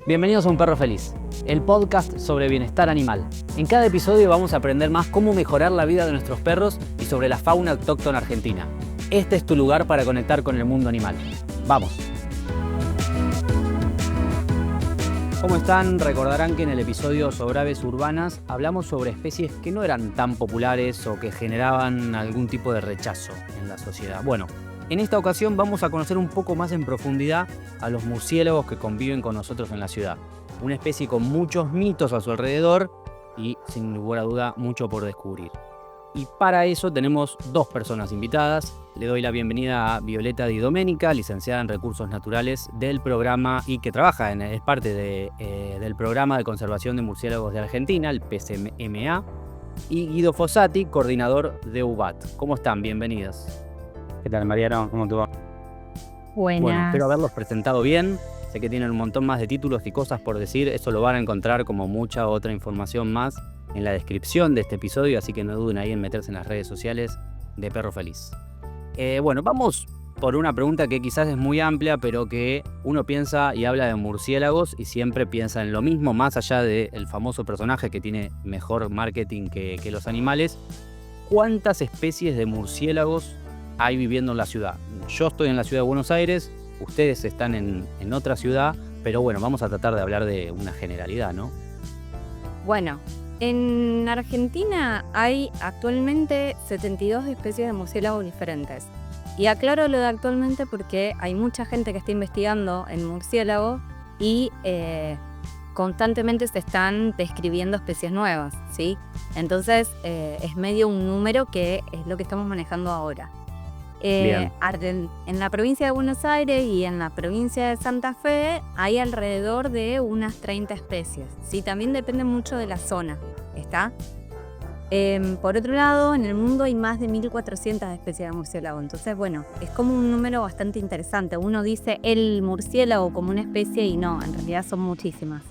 Bienvenidos a Un Perro Feliz, el podcast sobre bienestar animal. En cada episodio vamos a aprender más cómo mejorar la vida de nuestros perros y sobre la fauna autóctona argentina. Este es tu lugar para conectar con el mundo animal. ¡Vamos! ¿Cómo están? Recordarán que en el episodio sobre aves urbanas hablamos sobre especies que no eran tan populares o que generaban algún tipo de rechazo en la sociedad. Bueno, en esta ocasión vamos a conocer un poco más en profundidad a los murciélagos que conviven con nosotros en la ciudad. Una especie con muchos mitos a su alrededor y, sin lugar a duda, mucho por descubrir. Y para eso tenemos dos personas invitadas. Le doy la bienvenida a Violeta Di Domenica, licenciada en Recursos Naturales del programa y que trabaja es parte del Programa de Conservación de Murciélagos de Argentina, el PCMA, y Guido Fossati, coordinador de UBAT. ¿Cómo están? Bienvenidas. ¿Qué tal, Mariano? ¿Cómo te va? Buenas. Bueno, espero haberlos presentado bien. Sé que tienen un montón más de títulos y cosas por decir. Eso lo van a encontrar como mucha otra información más en la descripción de este episodio, así que no duden ahí en meterse en las redes sociales de Perro Feliz. Bueno, vamos por una pregunta que quizás es muy amplia, pero que uno piensa y habla de murciélagos y siempre piensa en lo mismo, más allá del famoso personaje que tiene mejor marketing que los animales. ¿Cuántas especies de murciélagos hay viviendo en la ciudad? Yo estoy en la ciudad de Buenos Aires, ustedes están en otra ciudad, pero bueno, vamos a tratar de hablar de una generalidad, ¿no? Bueno, en Argentina hay actualmente 72 especies de murciélagos diferentes. Y aclaro lo de actualmente porque hay mucha gente que está investigando en murciélagos y constantemente se están describiendo especies nuevas, ¿sí? Entonces es medio un número que es lo que estamos manejando ahora. En la provincia de Buenos Aires y en la provincia de Santa Fe hay alrededor de unas 30 especies. Sí, también depende mucho de la zona, ¿está? Por otro lado, en el mundo hay más de 1.400 especies de murciélago. Entonces, bueno, es como un número bastante interesante. Uno dice el murciélago como una especie y no, en realidad son muchísimas.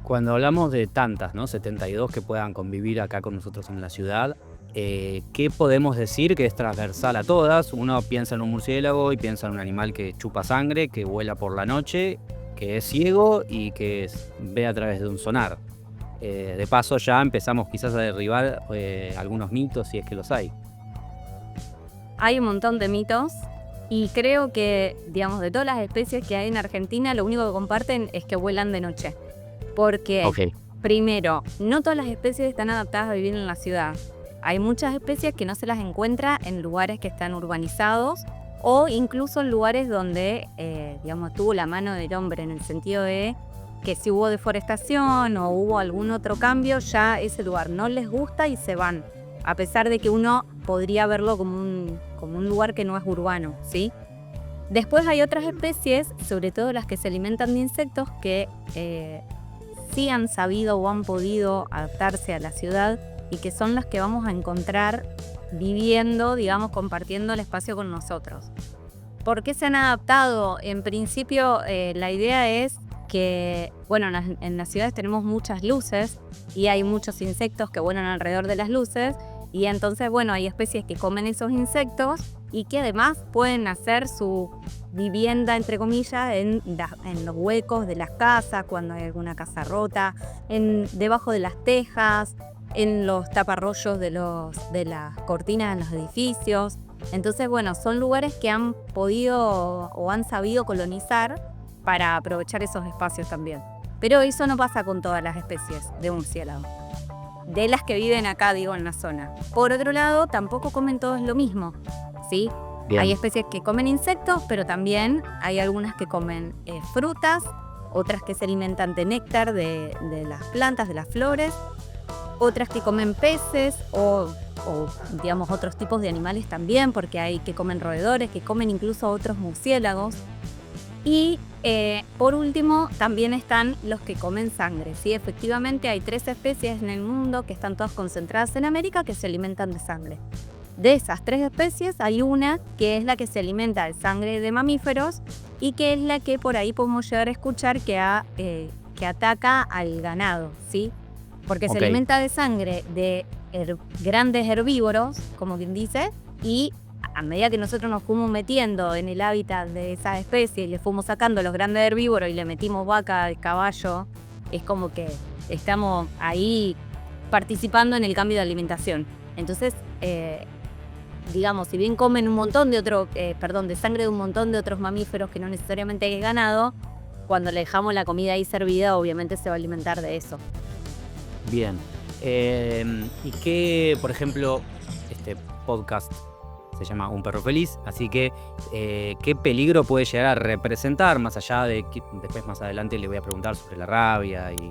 Cuando hablamos de tantas, ¿no? 72 que puedan convivir acá con nosotros en la ciudad, ¿qué podemos decir que es transversal a todas? Uno piensa en un murciélago y piensa en un animal que chupa sangre, que vuela por la noche, que es ciego y que ve a través de un sonar. De paso ya empezamos quizás a derribar algunos mitos, si es que los hay. Hay un montón de mitos y creo que, digamos, de todas las especies que hay en Argentina, lo único que comparten es que vuelan de noche. Porque, primero, no todas las especies están adaptadas a vivir en la ciudad. Hay muchas especies que no se las encuentra en lugares que están urbanizados o incluso en lugares donde, digamos, tuvo la mano del hombre, en el sentido de que si hubo deforestación o hubo algún otro cambio, ya ese lugar no les gusta y se van, a pesar de que uno podría verlo como un lugar que no es urbano, ¿sí? Después hay otras especies, sobre todo las que se alimentan de insectos, que sí han sabido o han podido adaptarse a la ciudad y que son las que vamos a encontrar viviendo, digamos, compartiendo el espacio con nosotros. ¿Por qué se han adaptado? En principio, la idea es que, bueno, en las ciudades tenemos muchas luces y hay muchos insectos que vuelan alrededor de las luces y entonces, bueno, hay especies que comen esos insectos y que además pueden hacer su vivienda, entre comillas, en los huecos de las casas, cuando hay alguna casa rota, debajo de las tejas, en los taparrollos de las cortinas en los edificios. Entonces, bueno, son lugares que han podido o han sabido colonizar para aprovechar esos espacios también. Pero eso no pasa con todas las especies de murciélago, de las que viven acá, digo, en la zona. Por otro lado, tampoco comen todos lo mismo, ¿sí? Bien. Hay especies que comen insectos, pero también hay algunas que comen frutas, otras que se alimentan de néctar de las plantas, de las flores, otras que comen peces o digamos otros tipos de animales también, porque hay que comen roedores, que comen incluso otros murciélagos. Y por último también están los que comen sangre, ¿sí? Efectivamente hay 3 especies en el mundo que están todas concentradas en América que se alimentan de sangre. De esas 3 especies hay una que es la que se alimenta de sangre de mamíferos y que es la que por ahí podemos llegar a escuchar que ataca al ganado, ¿sí? Porque se alimenta de sangre de grandes herbívoros, como quien dice, y a medida que nosotros nos fuimos metiendo en el hábitat de esas especies y le fuimos sacando los grandes herbívoros y le metimos vaca, caballo, es como que estamos ahí participando en el cambio de alimentación. Entonces, digamos, si bien comen un montón de de sangre de un montón de otros mamíferos que no necesariamente es ganado, cuando le dejamos la comida ahí servida, obviamente se va a alimentar de eso. Bien. ¿Y qué, por ejemplo, este podcast se llama Un Perro Feliz, así que qué peligro puede llegar a representar, más allá de que después más adelante le voy a preguntar sobre la rabia y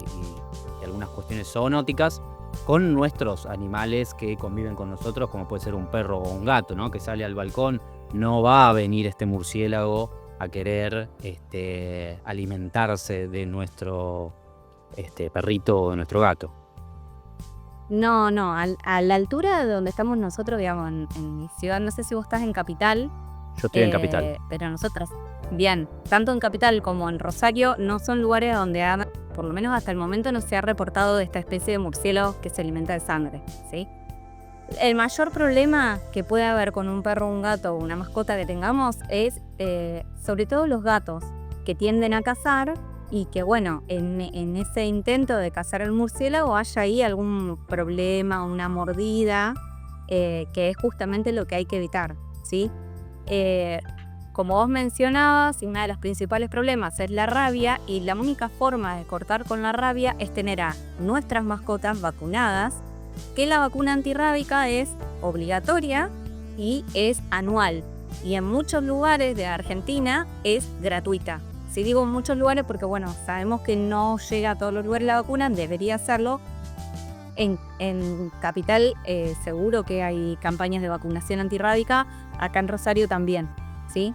algunas cuestiones zoonóticas, con nuestros animales que conviven con nosotros, como puede ser un perro o un gato, ¿no? Que sale al balcón, no va a venir este murciélago a querer alimentarse de nuestro perrito o de nuestro gato. No, a la altura de donde estamos nosotros, digamos, en mi ciudad, no sé si vos estás en Capital. Yo estoy en Capital. Pero nosotras, bien, tanto en Capital como en Rosario, no son lugares donde, por lo menos hasta el momento, no se ha reportado de esta especie de murciélago que se alimenta de sangre, ¿sí? El mayor problema que puede haber con un perro, un gato o una mascota que tengamos es, sobre todo los gatos, que tienden a cazar y que, bueno, en ese intento de cazar al murciélago haya ahí algún problema, una mordida, que es justamente lo que hay que evitar, ¿sí? Como vos mencionabas, uno de los principales problemas es la rabia, y la única forma de cortar con la rabia es tener a nuestras mascotas vacunadas, que la vacuna antirrábica es obligatoria y es anual, y en muchos lugares de Argentina es gratuita. Si digo en muchos lugares porque, bueno, sabemos que no llega a todos los lugares la vacuna, debería hacerlo. En Capital seguro que hay campañas de vacunación antirrábica, acá en Rosario también, ¿sí?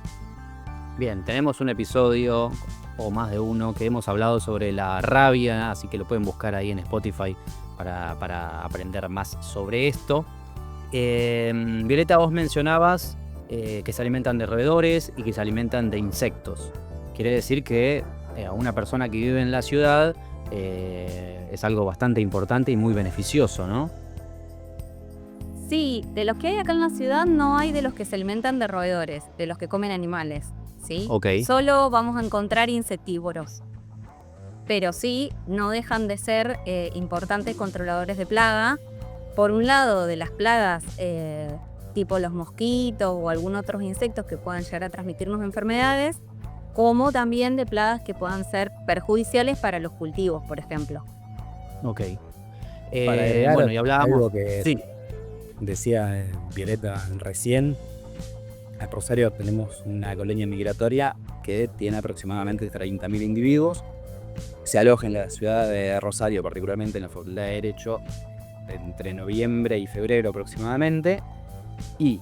Bien, tenemos un episodio, o más de uno, que hemos hablado sobre la rabia, así que lo pueden buscar ahí en Spotify para aprender más sobre esto. Violeta, vos mencionabas que se alimentan de roedores y que se alimentan de insectos. Quiere decir que a una persona que vive en la ciudad es algo bastante importante y muy beneficioso, ¿no? Sí, de los que hay acá en la ciudad no hay de los que se alimentan de roedores, de los que comen animales, ¿sí? Okay. Solo vamos a encontrar insectívoros. Pero sí, no dejan de ser importantes controladores de plaga. Por un lado, de las plagas tipo los mosquitos o algún otros insectos que puedan llegar a transmitirnos enfermedades, como también de plagas que puedan ser perjudiciales para los cultivos, por ejemplo. Ok. Para agregar, bueno, y hablábamos... algo que sí. Decía Violeta recién, en Rosario tenemos una colonia migratoria que tiene aproximadamente 30.000 individuos. Se aloja en la ciudad de Rosario, particularmente en la Facultad de Derecho, entre noviembre y febrero aproximadamente. Y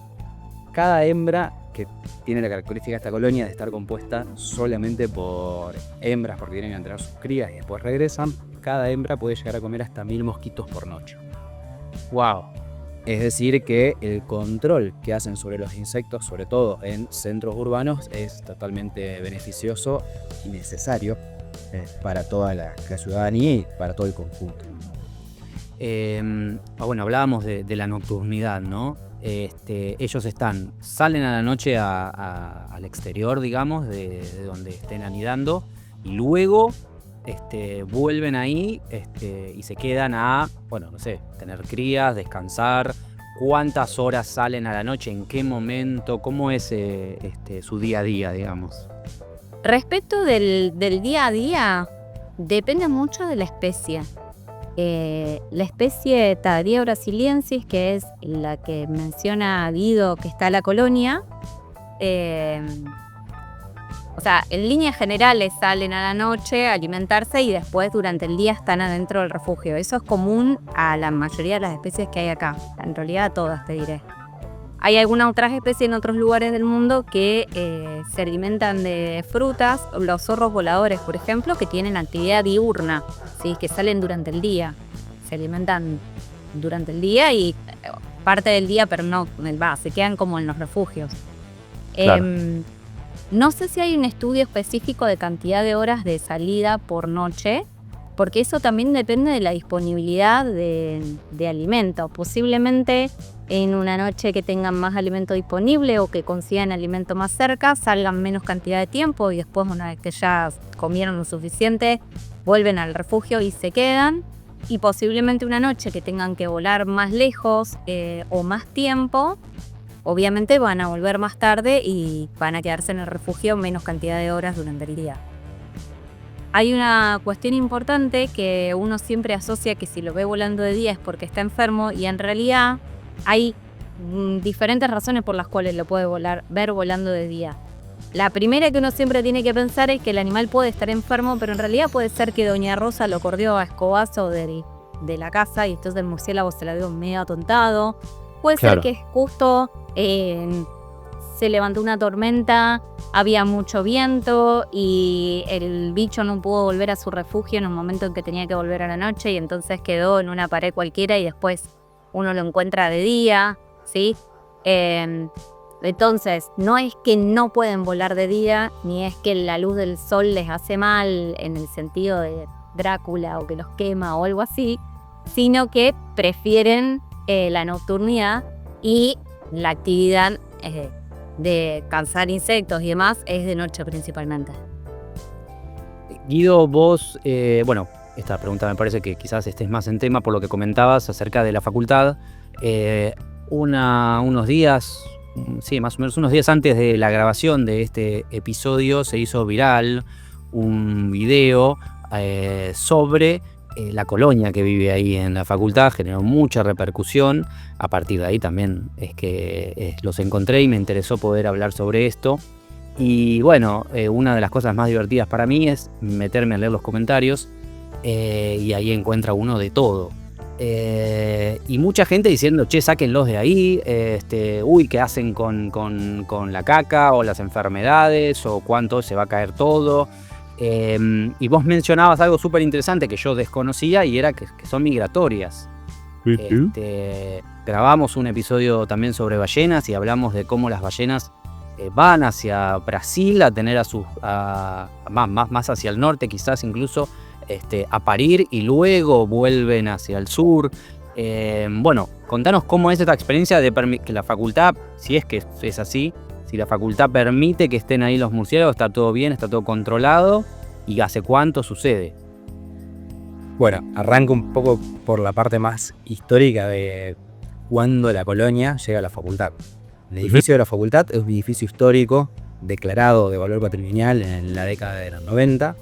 cada hembra, que tiene la característica de esta colonia de estar compuesta solamente por hembras porque tienen que entrenar sus crías y después regresan, cada hembra puede llegar a comer hasta 1.000 mosquitos por noche. Wow. Es decir que el control que hacen sobre los insectos, sobre todo en centros urbanos, es totalmente beneficioso y necesario para toda la ciudadanía y para todo el conjunto. Bueno, hablábamos de la nocturnidad, ¿no? Ellos salen a la noche al exterior, digamos, de donde estén anidando, y luego vuelven ahí y se quedan a, bueno, no sé, tener crías, descansar. ¿Cuántas horas salen a la noche? ¿En qué momento? ¿Cómo es su día a día, digamos? Respecto del día a día, depende mucho de la especie. La especie Tadaria brasiliensis, que es la que menciona Guido, que está en la colonia, o sea, en líneas generales salen a la noche a alimentarse y después durante el día están adentro del refugio. Eso es común a la mayoría de las especies que hay acá, en realidad a todas, te diré. Hay algunas otras especies en otros lugares del mundo que se alimentan de frutas. Los zorros voladores, por ejemplo, que tienen actividad diurna, ¿sí? Que salen durante el día. Se alimentan durante el día y parte del día, pero no, se quedan como en los refugios. Claro. No sé si hay un estudio específico de cantidad de horas de salida por noche, porque eso también depende de la disponibilidad de alimentos. Posiblemente en una noche que tengan más alimento disponible o que consigan alimento más cerca, salgan menos cantidad de tiempo y después, una vez que ya comieron lo suficiente, vuelven al refugio y se quedan. Y posiblemente una noche que tengan que volar más lejos o más tiempo, obviamente van a volver más tarde y van a quedarse en el refugio menos cantidad de horas durante el día. Hay una cuestión importante que uno siempre asocia que si lo ve volando de día es porque está enfermo, y en realidad hay diferentes razones por las cuales lo puede ver volando de día. La primera que uno siempre tiene que pensar es que el animal puede estar enfermo, pero en realidad puede ser que Doña Rosa lo corrió a escobazo de la casa y entonces el murciélago se la vio medio atontado. Puede ser que justo se levantó una tormenta, había mucho viento y el bicho no pudo volver a su refugio en un momento en que tenía que volver a la noche y entonces quedó en una pared cualquiera y después uno lo encuentra de día, ¿sí? Entonces, no es que no pueden volar de día, ni es que la luz del sol les hace mal en el sentido de Drácula o que los quema o algo así, sino que prefieren la nocturnidad y la actividad de cazar insectos y demás es de noche principalmente. Guido, vos, esta pregunta me parece que quizás estés más en tema por lo que comentabas acerca de la facultad. Unos días, más o menos unos días antes de la grabación de este episodio se hizo viral un video sobre la colonia que vive ahí en la facultad. Generó mucha repercusión. A partir de ahí también es que los encontré y me interesó poder hablar sobre esto. Y bueno, una de las cosas más divertidas para mí es meterme a leer los comentarios y ahí encuentra uno de todo. Y mucha gente diciendo, che, sáquenlos de ahí, ¿qué hacen con la caca o las enfermedades o cuánto se va a caer todo? Y vos mencionabas algo súper interesante que yo desconocía y era que son migratorias. Grabamos un episodio también sobre ballenas y hablamos de cómo las ballenas van hacia Brasil a tener más hacia el norte quizás incluso, a parir y luego vuelven hacia el sur. Contanos cómo es esta experiencia de que la facultad, si es que es así, si la facultad permite que estén ahí los murciélagos, está todo bien, está todo controlado, y hace cuánto sucede. Bueno, arranco un poco por la parte más histórica de cuándo la colonia llega a la facultad. El edificio de la facultad es un edificio histórico declarado de valor patrimonial en la década de los 90.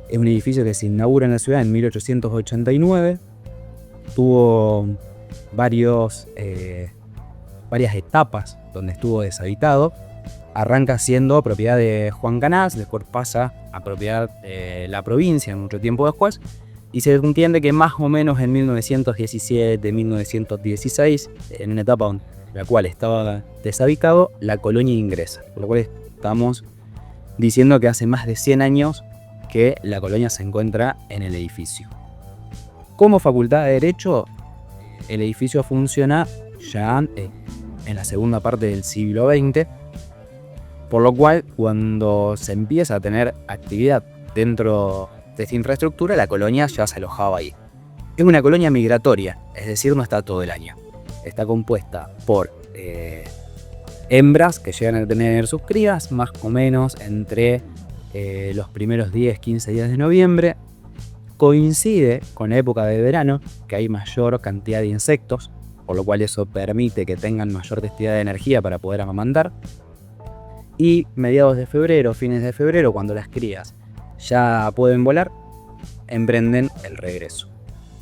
Es un edificio que se inaugura en la ciudad en 1889. Tuvo varias etapas donde estuvo deshabitado. Arranca siendo propiedad de Juan Canás, después pasa a propiedad de la provincia mucho tiempo después. Y se entiende que más o menos en 1917, 1916, en una etapa en la cual estaba deshabitado, la colonia ingresa. Por lo cual estamos diciendo que hace más de 100 años que la colonia se encuentra en el edificio. Como facultad de Derecho, el edificio funciona ya en la segunda parte del siglo XX, por lo cual cuando se empieza a tener actividad dentro de esta infraestructura, la colonia ya se alojaba ahí. Es una colonia migratoria, es decir, no está todo el año. Está compuesta por hembras que llegan a tener sus crías más o menos entre los primeros 10-15 días de noviembre. Coincide con la época de verano, que hay mayor cantidad de insectos, por lo cual eso permite que tengan mayor densidad de energía para poder amamantar. Y mediados de febrero, fines de febrero, cuando las crías ya pueden volar, emprenden el regreso.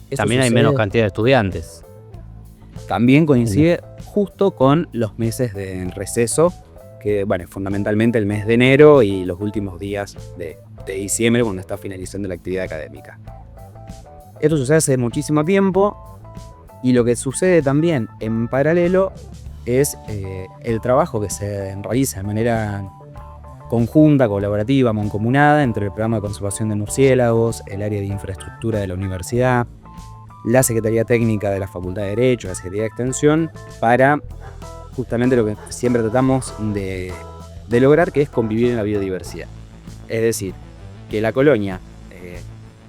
Eso también hay menos cantidad de estudiantes. También coincide justo con los meses de receso, que fundamentalmente el mes de enero y los últimos días de diciembre, cuando está finalizando la actividad académica. Esto sucede hace muchísimo tiempo, y lo que sucede también en paralelo es el trabajo que se realiza de manera conjunta, colaborativa, mancomunada entre el programa de conservación de murciélagos, el área de infraestructura de la universidad, la Secretaría Técnica de la Facultad de Derecho, la Secretaría de Extensión, para justamente lo que siempre tratamos de lograr, que es convivir en la biodiversidad. Es decir, que la colonia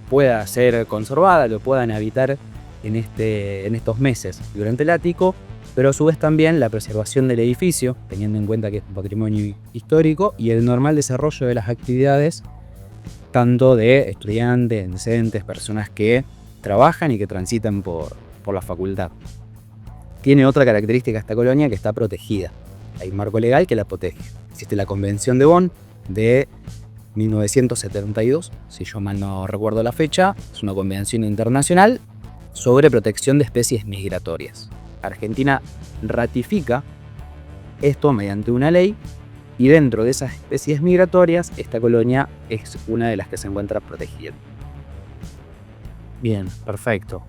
pueda ser conservada, lo puedan habitar en estos meses durante el ático, pero a su vez también la preservación del edificio, teniendo en cuenta que es un patrimonio histórico, y el normal desarrollo de las actividades, tanto de estudiantes, docentes, personas que trabajan y que transitan por la facultad. Tiene otra característica esta colonia, que está protegida. Hay un marco legal que la protege. Existe la Convención de Bonn de 1972, si yo mal no recuerdo la fecha. Es una convención internacional sobre protección de especies migratorias. Argentina ratifica esto mediante una ley, y dentro de esas especies migratorias, esta colonia es una de las que se encuentra protegida. Bien, perfecto.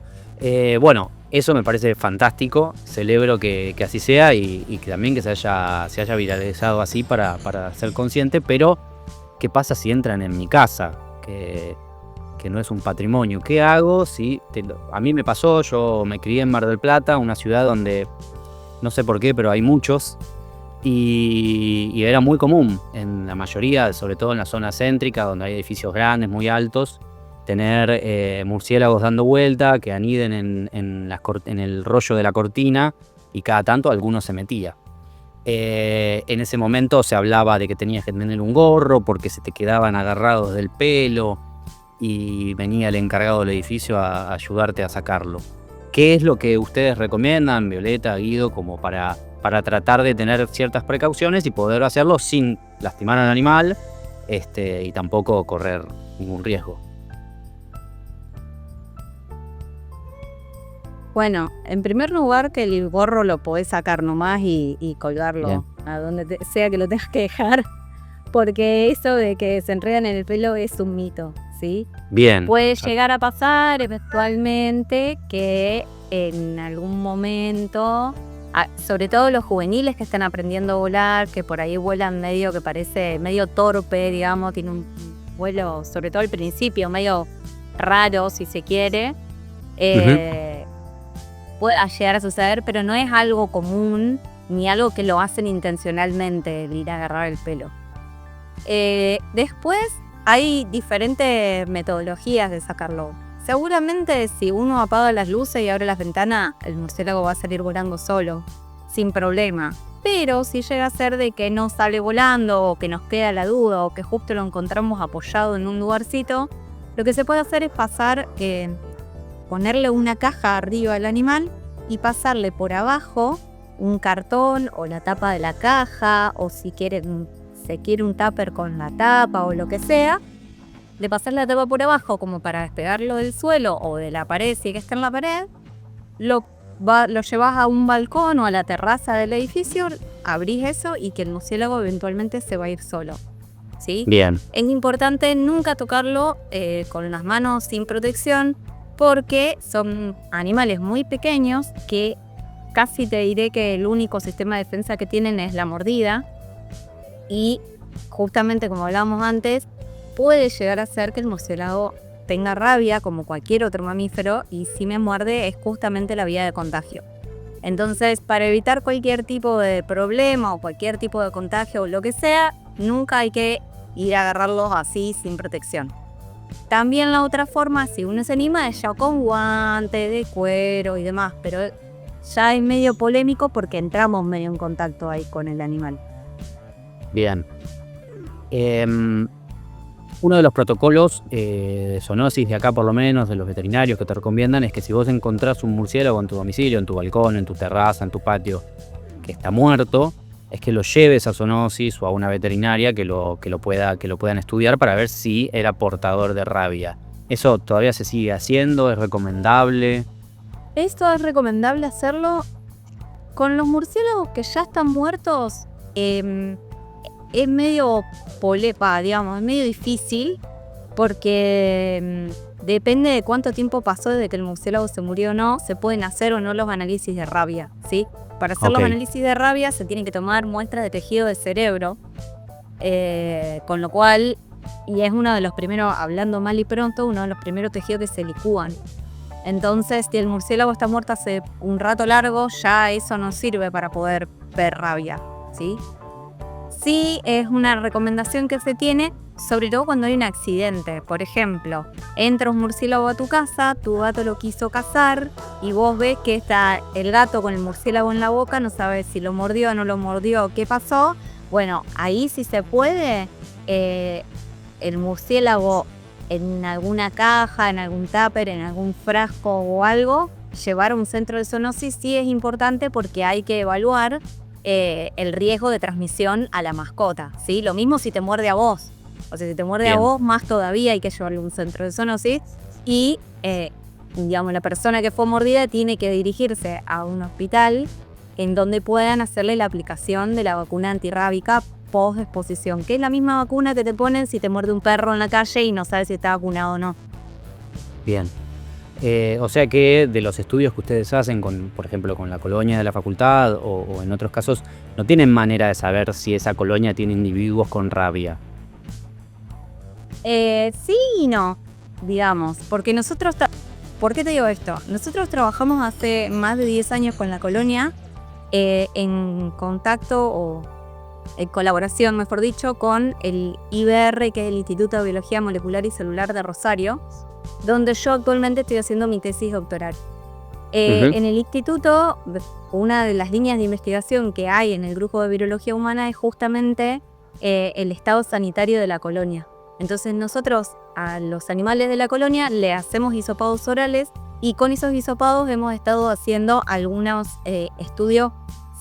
Bueno, eso me parece fantástico. Celebro que así sea y que también que se haya viralizado así para ser consciente. Pero, ¿qué pasa si entran en mi casa? Que no es un patrimonio. ¿Qué hago si a mí me pasó? Yo me crié en Mar del Plata, una ciudad donde no sé por qué, pero hay muchos. Y era muy común en la mayoría, sobre todo en la zona céntrica, donde hay edificios grandes, muy altos, tener murciélagos dando vuelta, que aniden en el rollo de la cortina, y cada tanto alguno se metía. En ese momento se hablaba de que tenías que tener un gorro porque se te quedaban agarrados del pelo, y venía el encargado del edificio a ayudarte a sacarlo. ¿Qué es lo que ustedes recomiendan, Violeta, Guido, como para tratar de tener ciertas precauciones y poder hacerlo sin lastimar al animal y tampoco correr ningún riesgo? Bueno, en primer lugar, que el gorro lo podés sacar nomás y colgarlo Bien. a donde sea que lo tengas que dejar, porque eso de que se enredan en el pelo es un mito, ¿sí? Bien. Puede llegar a pasar eventualmente que en algún momento, sobre todo los juveniles que están aprendiendo a volar, que por ahí vuelan medio que parece medio torpe, digamos, tiene un vuelo, sobre todo al principio, medio raro si se quiere, puede llegar a suceder, pero no es algo común ni algo que lo hacen intencionalmente, el ir a agarrar el pelo. Después hay diferentes metodologías de sacarlo. Seguramente si uno apaga las luces y abre las ventanas, el murciélago va a salir volando solo, sin problema. Pero si llega a ser de que no sale volando, o que nos queda la duda, o que justo lo encontramos apoyado en un lugarcito, lo que se puede hacer es ponerle una caja arriba al animal y pasarle por abajo un cartón o la tapa de la caja, o si se quiere un tupper con la tapa o lo que sea, de pasar la tapa por abajo como para despegarlo del suelo o de la pared, si es que está en la pared, lo llevas a un balcón o a la terraza del edificio, abrís eso y que el murciélago eventualmente se va a ir solo, ¿sí? Bien. Es importante nunca tocarlo con las manos sin protección, porque son animales muy pequeños que casi te diré que el único sistema de defensa que tienen es la mordida, y justamente como hablábamos antes, puede llegar a ser que el murciélago tenga rabia como cualquier otro mamífero, y si me muerde es justamente la vía de contagio. Entonces, para evitar cualquier tipo de problema o cualquier tipo de contagio o lo que sea, nunca hay que ir a agarrarlos así sin protección. También la otra forma, si uno se anima, es ya con guantes de cuero y demás, pero ya es medio polémico porque entramos medio en contacto ahí con el animal. Bien. Uno de los protocolos de zoonosis de acá, por lo menos, de los veterinarios que te recomiendan, es que si vos encontrás un murciélago en tu domicilio, en tu balcón, en tu terraza, en tu patio, que está muerto, es que lo lleves a zoonosis o a una veterinaria que lo puedan estudiar para ver si era portador de rabia. ¿Eso todavía se sigue haciendo? ¿Es recomendable? Esto es recomendable hacerlo con los murciélagos que ya están muertos. Es medio es medio difícil, porque depende de cuánto tiempo pasó desde que el murciélago se murió o no, se pueden hacer o no los análisis de rabia, ¿sí? Para hacer los análisis de rabia se tienen que tomar muestras de tejido del cerebro, con lo cual, y es uno de los primeros, hablando mal y pronto, uno de los primeros tejidos que se licúan. Entonces, si el murciélago está muerto hace un rato largo, ya eso no sirve para poder ver rabia, ¿sí? Sí, es una recomendación que se tiene sobre todo cuando hay un accidente. Por ejemplo, entra un murciélago a tu casa, tu gato lo quiso cazar y vos ves que está el gato con el murciélago en la boca, no sabes si lo mordió o no lo mordió, qué pasó. Bueno, ahí sí se puede, el murciélago en alguna caja, en algún tupper, en algún frasco o algo, llevar a un centro de zoonosis sí es importante porque hay que evaluar el riesgo de transmisión a la mascota, ¿sí? Lo mismo si te muerde a vos. O sea, si te muerde Bien. a vos, más todavía hay que llevarlo a un centro de zoonosis y, digamos, la persona que fue mordida tiene que dirigirse a un hospital en donde puedan hacerle la aplicación de la vacuna antirrábica post-exposición, que es la misma vacuna que te ponen si te muerde un perro en la calle y no sabes si está vacunado o no. Bien. O sea que de los estudios que ustedes hacen, por ejemplo, con la colonia de la facultad o en otros casos, no tienen manera de saber si esa colonia tiene individuos con rabia. Sí y no, digamos, porque nosotros... ¿Por qué te digo esto? Nosotros trabajamos hace más de 10 años con la colonia en contacto o en colaboración, mejor dicho, con el IBR, que es el Instituto de Biología Molecular y Celular de Rosario, donde yo actualmente estoy haciendo mi tesis doctoral. En el instituto, una de las líneas de investigación que hay en el grupo de virología humana es justamente el estado sanitario de la colonia. Entonces nosotros a los animales de la colonia le hacemos hisopados orales y con esos hisopados hemos estado haciendo algunos estudios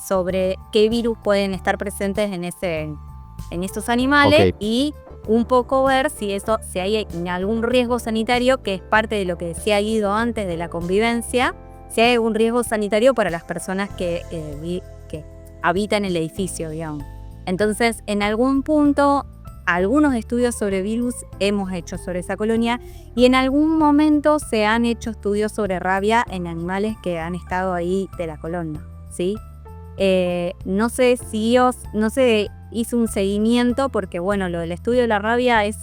sobre qué virus pueden estar presentes en estos animales y un poco ver si hay algún riesgo sanitario, que es parte de lo que decía Guido antes de la convivencia, si hay algún riesgo sanitario para las personas que habitan el edificio, digamos. Entonces, en algún punto, algunos estudios sobre virus hemos hecho sobre esa colonia y en algún momento se han hecho estudios sobre rabia en animales que han estado ahí de la colonia, ¿sí? No se hizo un seguimiento porque, bueno, lo del estudio de la rabia es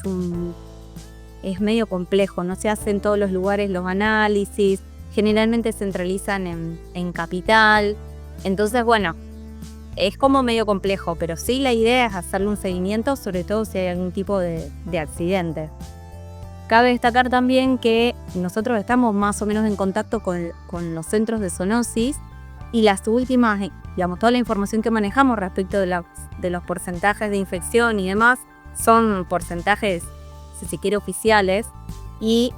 medio complejo, no se hace en todos los lugares los análisis, generalmente se centralizan en Capital, entonces, bueno, es como medio complejo, pero sí la idea es hacerle un seguimiento, sobre todo si hay algún tipo de accidente. Cabe destacar también que nosotros estamos más o menos en contacto con los centros de zoonosis y las últimas, digamos, toda la información que manejamos respecto de los porcentajes de infección y demás son porcentajes, si se quiere, oficiales, y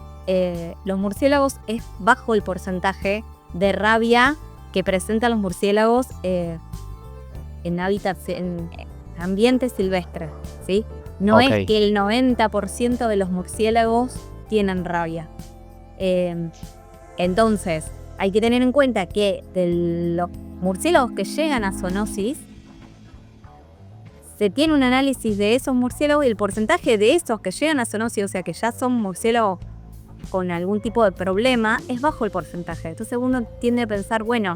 los murciélagos es bajo el porcentaje de rabia que presentan los murciélagos en hábitats, en ambientes silvestres, ¿sí? No es que el 90% de los murciélagos tienen rabia. Entonces, hay que tener en cuenta que de los murciélagos que llegan a zoonosis, se tiene un análisis de esos murciélagos y el porcentaje de esos que llegan a zoonosis, o sea que ya son murciélagos con algún tipo de problema, es bajo el porcentaje. Entonces uno tiende a pensar, bueno,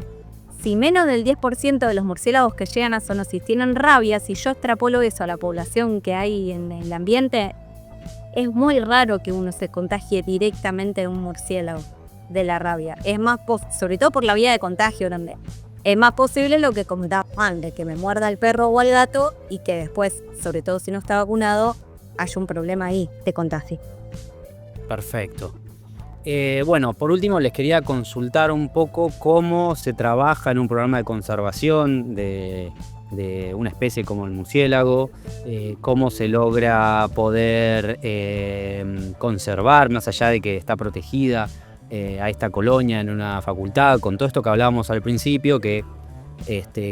si menos del 10% de los murciélagos que llegan a zoonosis tienen rabia, si yo extrapolo eso a la población que hay en el ambiente, es muy raro que uno se contagie directamente de un murciélago de la rabia. Es más, sobre todo por la vía de contagio también. Es más posible lo que comentaba antes, que me muerda el perro o el gato y que después, sobre todo si no está vacunado, haya un problema ahí de contagio. Perfecto. Bueno, por último les quería consultar un poco cómo se trabaja en un programa de conservación de una especie como el murciélago, cómo se logra poder conservar, más allá de que está protegida, a esta colonia en una facultad, con todo esto que hablábamos al principio, que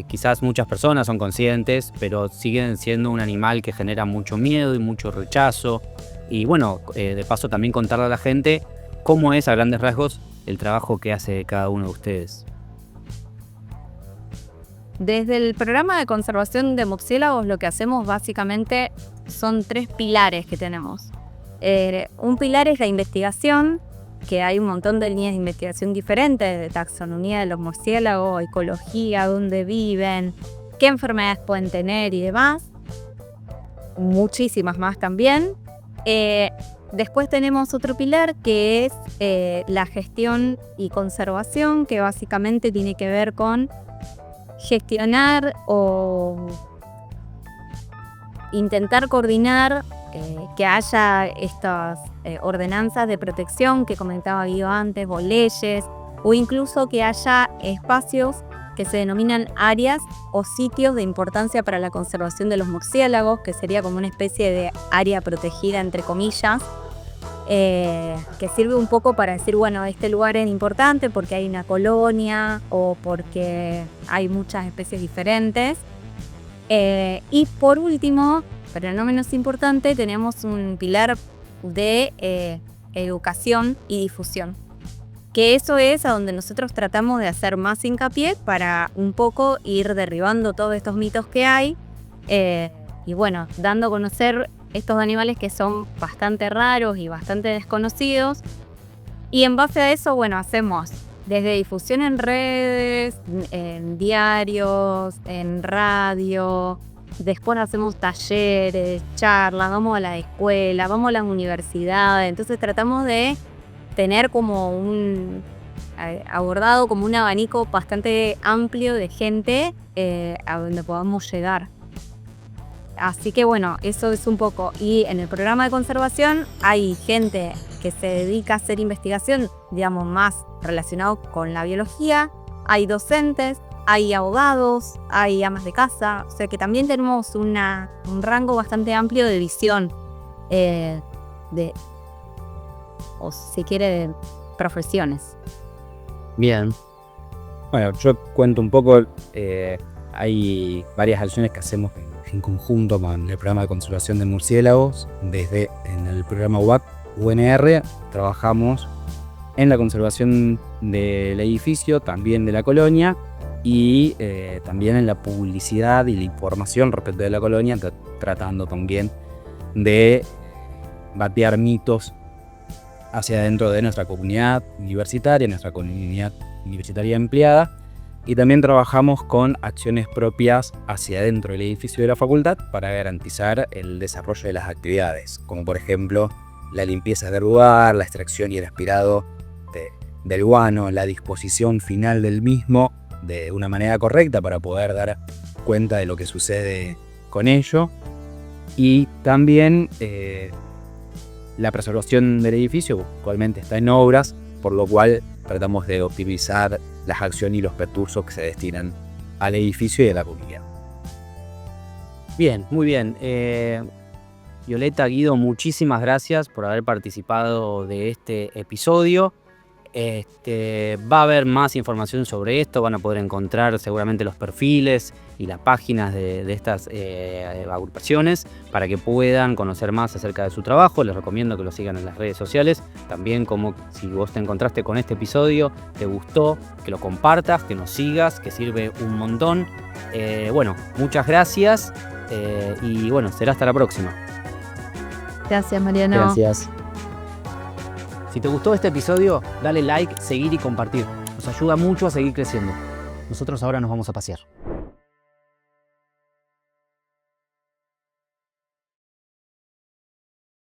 quizás muchas personas son conscientes, pero siguen siendo un animal que genera mucho miedo y mucho rechazo. Y bueno, de paso también contarle a la gente cómo es a grandes rasgos el trabajo que hace cada uno de ustedes. Desde el programa de conservación de murciélagos lo que hacemos básicamente son 3 pilares que tenemos. Un pilar es la investigación, que hay un montón de líneas de investigación diferentes, de taxonomía de los murciélagos, ecología, dónde viven, qué enfermedades pueden tener y demás. Muchísimas más también. Después tenemos otro pilar que es la gestión y conservación, que básicamente tiene que ver con gestionar o intentar coordinar que haya estas ordenanzas de protección que comentaba Guido antes, o leyes, o incluso que haya espacios que se denominan áreas o sitios de importancia para la conservación de los murciélagos, que sería como una especie de área protegida, entre comillas, que sirve un poco para decir, bueno, este lugar es importante porque hay una colonia o porque hay muchas especies diferentes. Y por último, pero no menos importante, tenemos un pilar de educación y difusión. Que eso es a donde nosotros tratamos de hacer más hincapié para un poco ir derribando todos estos mitos que hay y bueno, dando a conocer estos animales que son bastante raros y bastante desconocidos. Y en base a eso, bueno, hacemos desde difusión en redes, en diarios, en radio. Después hacemos talleres, charlas, vamos a la escuela, vamos a las universidades. Entonces tratamos de tener como abordado como un abanico bastante amplio de gente a donde podamos llegar. Así que bueno, eso es un poco. Y en el programa de conservación hay gente que se dedica a hacer investigación, digamos, más relacionado con la biología. Hay docentes, hay abogados, hay amas de casa. O sea que también tenemos un rango bastante amplio de visión, o si quiere, de profesiones. Bien. Bueno, yo cuento un poco. Hay varias acciones que hacemos en conjunto con el programa de conservación de murciélagos. Desde en el programa UNR trabajamos en la conservación del edificio, también de la colonia, y también en la publicidad y la información respecto de la colonia, tratando también de batear mitos hacia adentro de nuestra comunidad universitaria, nuestra comunidad universitaria empleada, y también trabajamos con acciones propias hacia adentro del edificio de la facultad para garantizar el desarrollo de las actividades, como por ejemplo la limpieza del lugar, la extracción y el aspirado del guano, la disposición final del mismo de una manera correcta para poder dar cuenta de lo que sucede con ello, y también la preservación del edificio actualmente está en obras, por lo cual tratamos de optimizar las acciones y los recursos que se destinan al edificio y a la comunidad. Bien, muy bien. Violeta, Guido, muchísimas gracias por haber participado de este episodio. Va a haber más información sobre esto, van a poder encontrar seguramente los perfiles y las páginas de estas agrupaciones para que puedan conocer más acerca de su trabajo. Les recomiendo que lo sigan en las redes sociales. También, como si vos te encontraste con este episodio, te gustó, que lo compartas, que nos sigas, que sirve un montón. Bueno, muchas gracias y bueno, será hasta la próxima. Gracias, Mariano. Gracias. Si te gustó este episodio, dale like, seguir y compartir. Nos ayuda mucho a seguir creciendo. Nosotros ahora nos vamos a pasear.